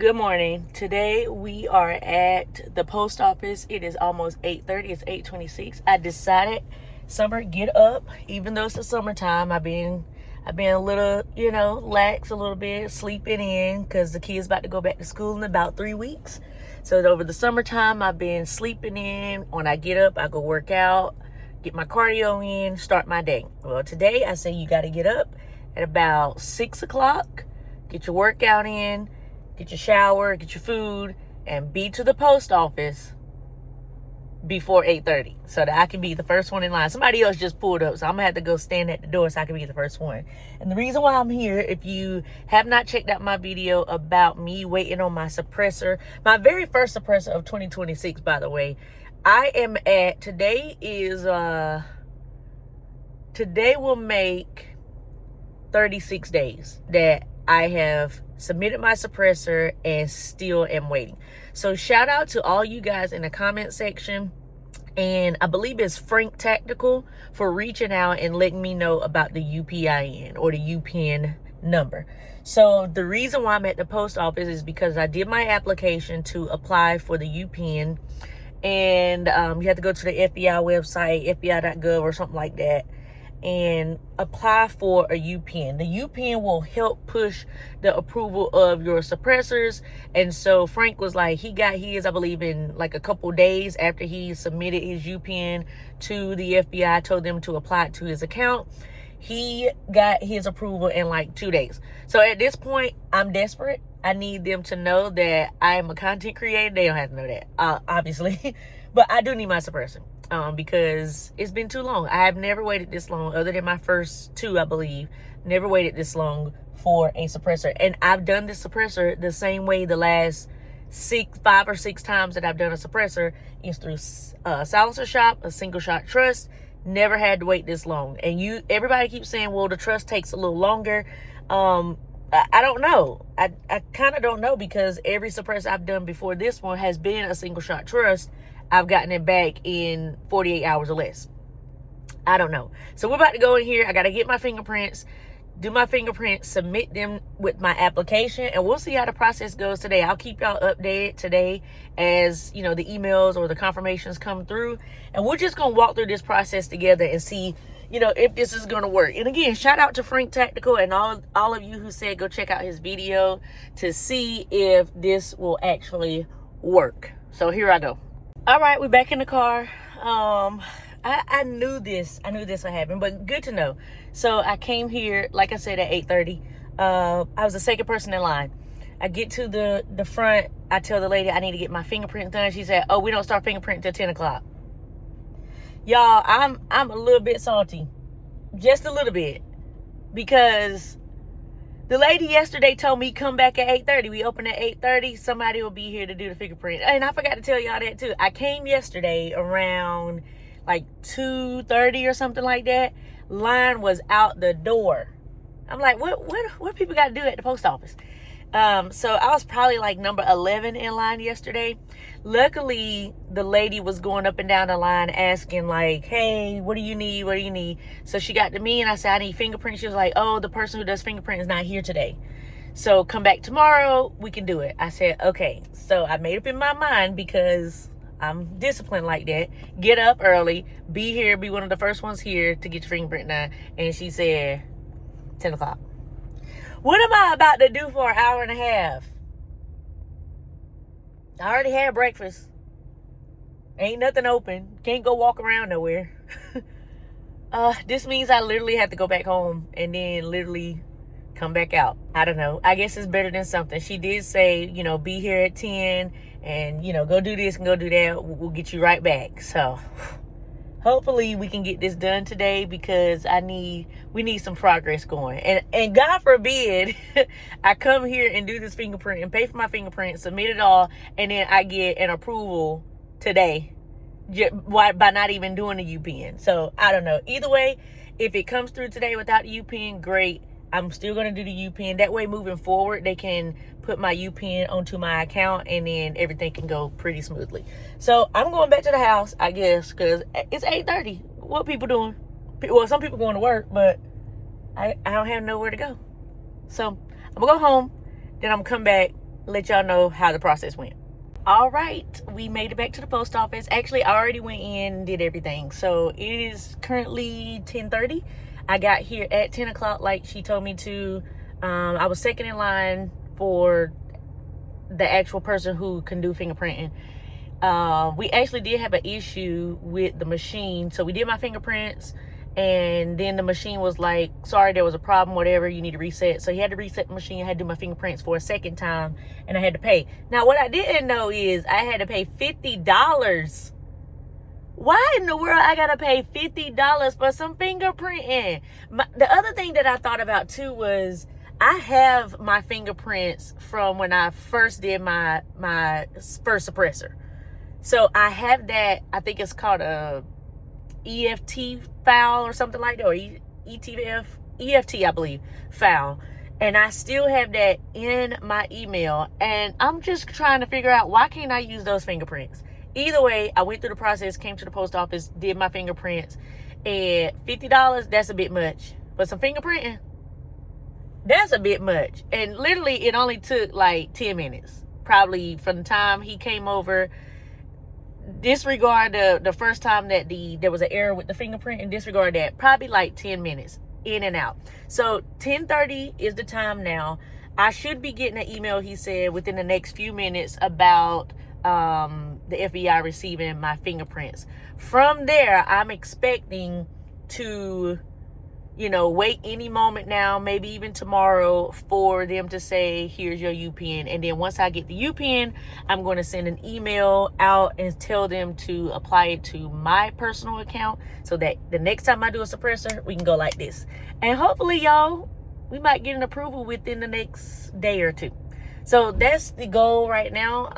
Good morning. Today we are at the post office. It is almost 8:30. It's 8:26. I decided, summer, get up. Even though it's the summertime, I've been a little, lax a little bit, sleeping in because the kids about to go back to school in about 3 weeks. So over the summertime, I've been sleeping in. When I get up, I go work out, get my cardio in, start my day. Well, today I say you got to get up at about 6 o'clock, get your workout in, get your shower, get your food, and be to the post office before 8:30 so that I can be the first one in line. Somebody else just pulled up, so I'm going to have to go stand at the door so I can be the first one. And the reason why I'm here, if you have not checked out my video about me waiting on my suppressor, my very first suppressor of 2026, by the way, today will make 36 days that I have submitted my suppressor and still am waiting. So shout out to all you guys in the comment section, and I believe it's Frank Tactical, for reaching out and letting me know about the UPIN or the UPIN number. So the reason why I'm at the post office is because I did my application to apply for the UPIN, and you have to go to the FBI website, fbi.gov or something like that, and apply for a UPIN. The UPIN will help push the approval of your suppressors. And so Frank was like, he got his, I believe, in like a couple days after he submitted his UPIN to the FBI, told them to apply it to his account. He got his approval in like 2 days. So at this point, I'm desperate. I need them to know that I am a content creator. They don't have to know that, obviously. But I do need my suppressor. Because it's been too long. I have never waited this long, other than my first two, I believe. Never waited this long for a suppressor. And I've done this suppressor the same way the last 5 or 6 times that I've done a suppressor is through Silencer Shop, a single shot trust. Never had to wait this long. And everybody keeps saying, well, the trust takes a little longer. I don't know. I kind of don't know, because every suppressor I've done before this one has been a single shot trust. I've gotten it back in 48 hours or less. I don't know. So we're about to go in here. I got to get my fingerprints, do my fingerprints, submit them with my application, and we'll see how the process goes today. I'll keep y'all updated today as, the emails or the confirmations come through. And we're just going to walk through this process together and see, if this is going to work. And again, shout out to Frank Tactical and all of you who said go check out his video to see if this will actually work. So here I go. All right, we're back in the car. I knew this would happen, but good to know. So I came here, like I said, at 8:30. I was the second person in line. I get to the front. I tell the lady I need to get my fingerprint done. She said, "Oh, we don't start fingerprint till 10 o'clock." Y'all, I'm a little bit salty, just a little bit, because the lady yesterday told me come back at 8:30. We open at 8:30. Somebody will be here to do the fingerprint. And I forgot to tell y'all that too. I came yesterday around like 2:30 or something like that. Line was out the door. I'm like, what people got to do at the post office? So I was probably like number 11 in line yesterday. Luckily, the lady was going up and down the line asking like, hey, what do you need? What do you need? So she got to me and I said, I need fingerprints. She was like, oh, the person who does fingerprints is not here today. So come back tomorrow. We can do it. I said, okay. So I made up in my mind, because I'm disciplined like that. Get up early, be here, be one of the first ones here to get your fingerprint done. And she said 10 o'clock. What am I about to do for an hour and a half? I already had breakfast. Ain't nothing open. Can't go walk around nowhere. This means I literally have to go back home and then literally come back out. I don't know. I guess it's better than something. She did say, be here at 10 and, go do this and go do that. We'll get you right back. So hopefully we can get this done today, because we need some progress going. And God forbid I come here and do this fingerprint and pay for my fingerprint, submit it all, and then I get an approval today by not even doing the UPIN. So I don't know. Either way, if it comes through today without the UPIN, great. I'm still going to do the UPIN. That way, moving forward, they can put my UPIN onto my account, and then everything can go pretty smoothly. So I'm going back to the house, I guess, because it's 8:30. What people doing? Well, some people going to work, but I don't have nowhere to go. So I'm going to go home. Then I'm going to come back, let y'all know how the process went. All right, we made it back to the post office. Actually, I already went in and did everything. So it is currently 10:30. I got here at 10 o'clock like she told me to. I was second in line for the actual person who can do fingerprinting. We actually did have an issue with the machine. So we did my fingerprints, and then the machine was like, sorry, there was a problem, whatever, you need to reset. So he had to reset the machine. I had to do my fingerprints for a second time, and I had to pay. Now, what I didn't know is I had to pay $50. Why in the world I gotta pay $50 for some fingerprinting? The other thing that I thought about too was I have my fingerprints from when I first did my first suppressor. So I have that, I think it's called a EFT file or something like that, or EFT, I believe, file. And I still have that in my email. And I'm just trying to figure out, why can't I use those fingerprints? Either way, I went through the process, came to the post office, did my fingerprints, and $50, that's a bit much. But some fingerprinting, that's a bit much. And literally, it only took like 10 minutes. Probably from the time he came over. Disregard the first time that there was an error with the fingerprint, and disregard that, probably like 10 minutes in and out. So 10:30 is the time now. I should be getting an email, he said, within the next few minutes about the FBI receiving my fingerprints. From there, I'm expecting to, wait any moment now, maybe even tomorrow, for them to say, here's your UPIN. And then once I get the UPIN, I'm going to send an email out and tell them to apply it to my personal account, so that the next time I do a suppressor, we can go like this. And hopefully, y'all, we might get an approval within the next day or two. So that's the goal right now.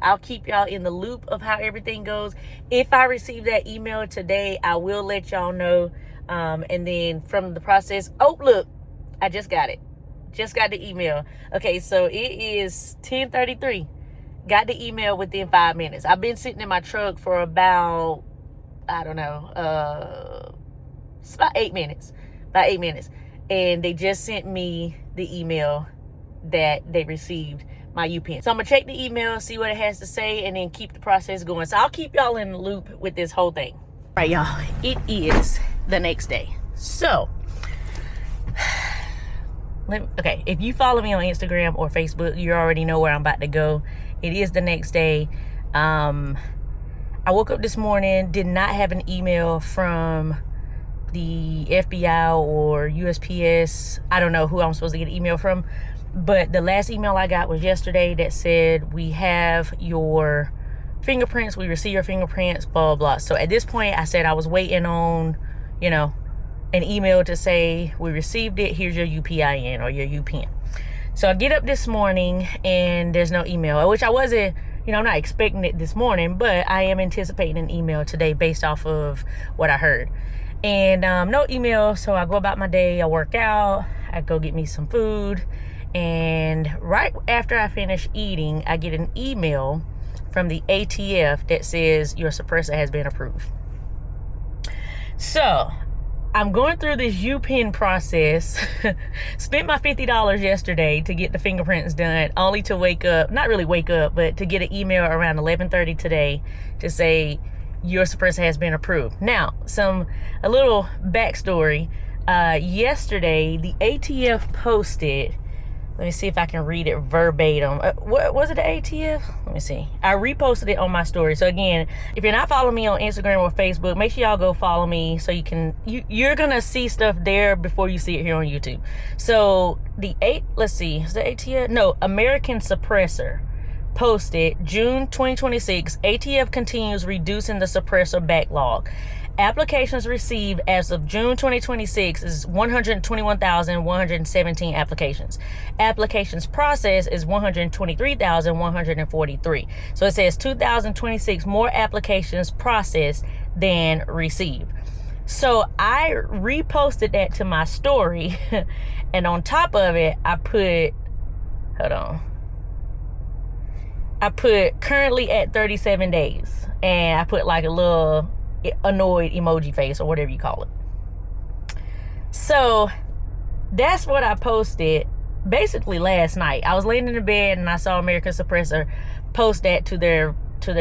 I'll keep y'all in the loop of how everything goes. If I receive that email today, I will let y'all know. And then from the process, oh, look, I just got it. Just got the email. Okay, so it is 10:33. Got the email within 5 minutes. I've been sitting in my truck for about, I don't know, it's about 8 minutes. About 8 minutes. And they just sent me the email that they received my UPIN. So I'm gonna check the email, see what it has to say, and then keep the process going. So I'll keep y'all in the loop with this whole thing. All right, y'all, it is the next day. So okay, if you follow me on Instagram or Facebook, you already know where I'm about to go. It is the next day. I woke up this morning, did not have an email from the FBI or USPS. I don't know who I'm supposed to get an email from, but the last email I got was yesterday that said, we have your fingerprints, we received your fingerprints, blah, blah, blah. So at this point, I said I was waiting on, an email to say, we received it, here's your UPIN or your UPIN. So I get up this morning and there's no email, which I wasn't, I'm not expecting it this morning, but I am anticipating an email today based off of what I heard. And no email, so I go about my day, I work out, I go get me some food, and right after I finish eating, I get an email from the ATF that says your suppressor has been approved. So I'm going through this UPIN process, spent my $50 yesterday to get the fingerprints done, only to wake up, not really wake up, but to get an email around 11:30 today to say your suppressor has been approved. Now, a little backstory. Yesterday, the ATF posted, let me see if I can read it verbatim. What was it, the ATF? Let me see. I reposted it on my story. So again, if you're not following me on Instagram or Facebook, make sure y'all go follow me so you're gonna see stuff there before you see it here on YouTube. So let's see, is the ATF? No, American Suppressor posted June 2026, ATF continues reducing the suppressor backlog. Applications received as of June 2026 is 121,117 applications. Applications processed is 123,143. So it says 2,026 more applications processed than received. So I reposted that to my story, and on top of it, I put currently at 37 days, and I put like a little annoyed emoji face or whatever you call it. So that's what I posted basically last night. I was laying in the bed and I saw American Suppressor post that to their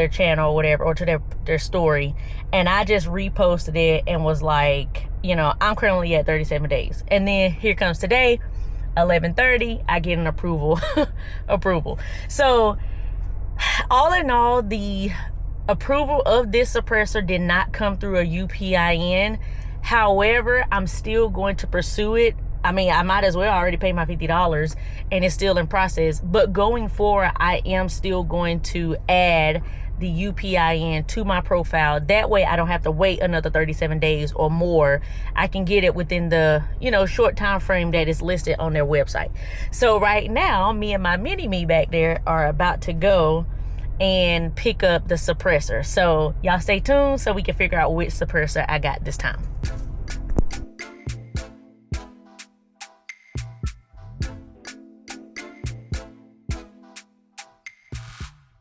channel or whatever, or to their story, and I just reposted it and was like, you know, I'm currently at 37 days. And then here comes today, 11:30, I get an approval. So all in all, the approval of this suppressor did not come through a UPIN. However, I'm still going to pursue it. I mean, I might as well already pay my $50 and it's still in process. But going forward, I am still going to add the UPIN to my profile. That way I don't have to wait another 37 days or more. I can get it within the, you know, short time frame that is listed on their website. So right now, me and my mini-me back there are about to go and pick up the suppressor. So y'all stay tuned so we can figure out which suppressor I got this time.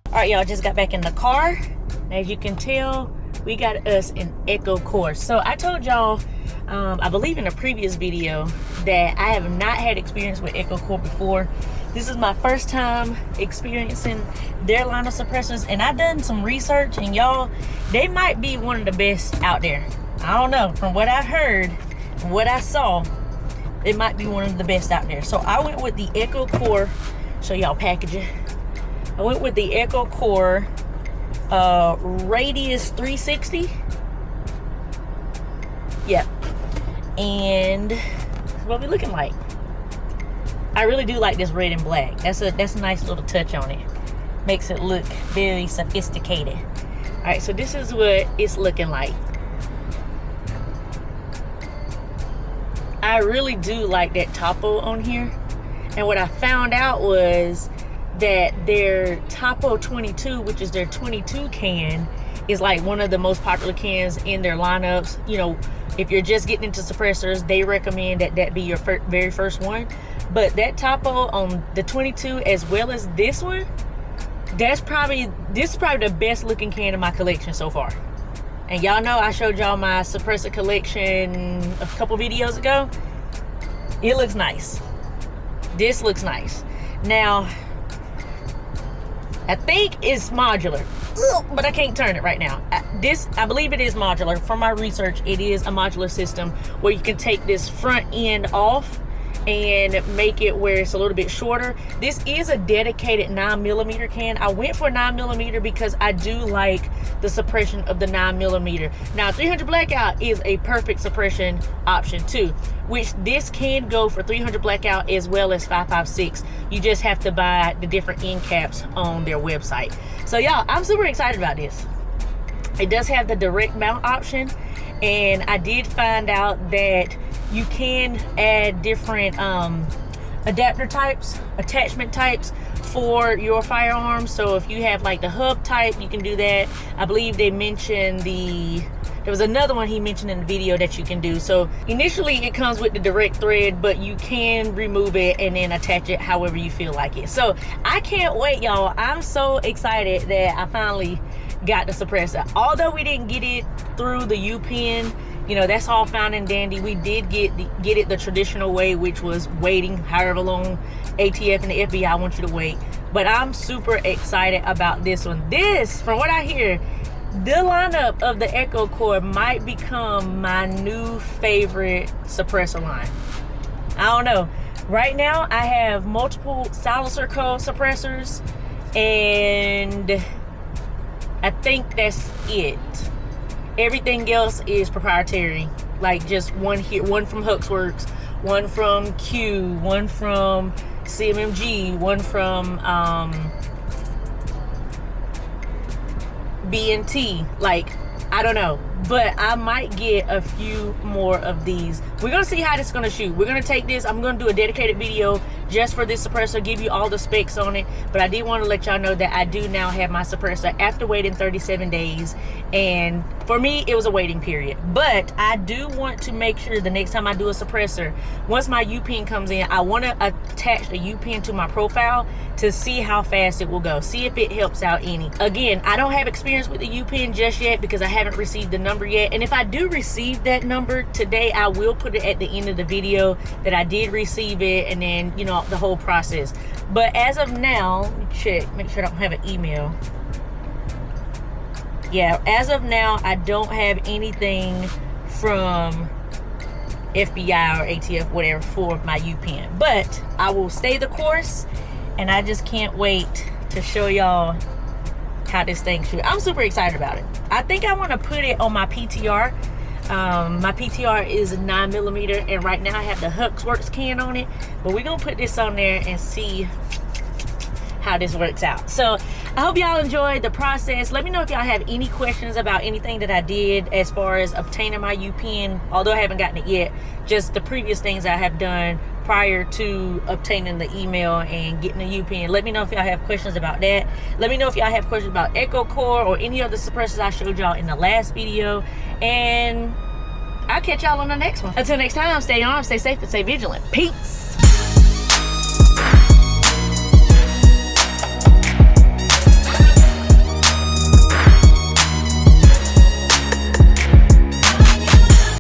All right, y'all, just got back in the car. As you can tell, we got us an Echo Core. So I told y'all, I believe in a previous video, that I have not had experience with Echo Core before. This is my first time experiencing their line of suppressors, and I've done some research, and y'all, they might be one of the best out there. I don't know, from what I heard, from what I saw, it might be one of the best out there. So I went with the Echo Core. Show y'all packaging. I went with the Echo Core Radius 360. Yep. And what we looking like. I really do like this red and black. That's a nice little touch on it. Makes it look very sophisticated. All right, so this is what it's looking like. I really do like that topo on here. And what I found out was that their Topo 22, which is their 22 can, is like one of the most popular cans in their lineups. You know, if you're just getting into suppressors, they recommend that be your very first one. But that Topo on the 22, as well as this one, this is probably the best looking can in my collection so far. And y'all know I showed y'all my suppressor collection a couple videos ago. It looks nice. This looks nice. Now, I think it's modular, but I can't turn it right now. I believe it is modular. From my research, it is a modular system where you can take this front end off and make it where it's a little bit shorter. This is a dedicated 9mm can. I went for 9mm because I do like the suppression of the 9mm. Now 300 blackout is a perfect suppression option too, which this can go for 300 blackout as well as 5.56. You just have to buy the different end caps on their website. So y'all, I'm super excited about this. It does have the direct mount option, and I did find out that you can add different adapter types, attachment types for your firearms. So if you have like the hub type, you can do that. I believe they mentioned there was another one he mentioned in the video that you can do. So initially it comes with the direct thread, but you can remove it and then attach it however you feel like it. So I can't wait, y'all. I'm so excited that I finally got the suppressor. Although we didn't get it through the UPIN, you know, that's all fine and dandy. We did get it the traditional way, which was waiting however long ATF and the FBI want you to wait. But I'm super excited about this one. This, from what I hear, the lineup of the Echo Core might become my new favorite suppressor line. I don't know. Right now, I have multiple silencer code suppressors, and I think that's it. Everything else is proprietary. Like just one here, one from Huxworks, one from Q, one from CMMG, one from B&T. Like, I don't know, but I might get a few more of these. We're gonna see how this is gonna shoot. We're gonna take this, I'm gonna do a dedicated video just for this suppressor, give you all the specs on it. But I did want to let y'all know that I do now have my suppressor after waiting 37 days. And for me, it was a waiting period. But I do want to make sure the next time I do a suppressor, once my UPIN comes in, I want to attach the UPIN to my profile to see how fast it will go. See if it helps out any. Again, I don't have experience with the UPIN just yet because I haven't received the number yet. And if I do receive that number today, I will put it at the end of the video that I did receive it, and then, you know, the whole process. But as of now, let me check, make sure I don't have an email. Yeah, as of now, I don't have anything from FBI or ATF, whatever, for my UPIN. But I will stay the course, and I just can't wait to show y'all how this thing shoots. I'm super excited about it. I think I want to put it on my PTR. My PTR is a 9mm, and right now I have the Huxworks can on it. But we're gonna put this on there and see how this works out. So I hope y'all enjoyed the process. Let me know if y'all have any questions about anything that I did as far as obtaining my UPIN, although I haven't gotten it yet, just the previous things I have done prior to obtaining the email and getting the UPIN. Let me know if y'all have questions about that. Let me know if y'all have questions about Echo Core or any of the suppressors I showed y'all in the last video, and I'll catch y'all on the next one. Until next time, stay armed, stay safe, and stay vigilant. Peace.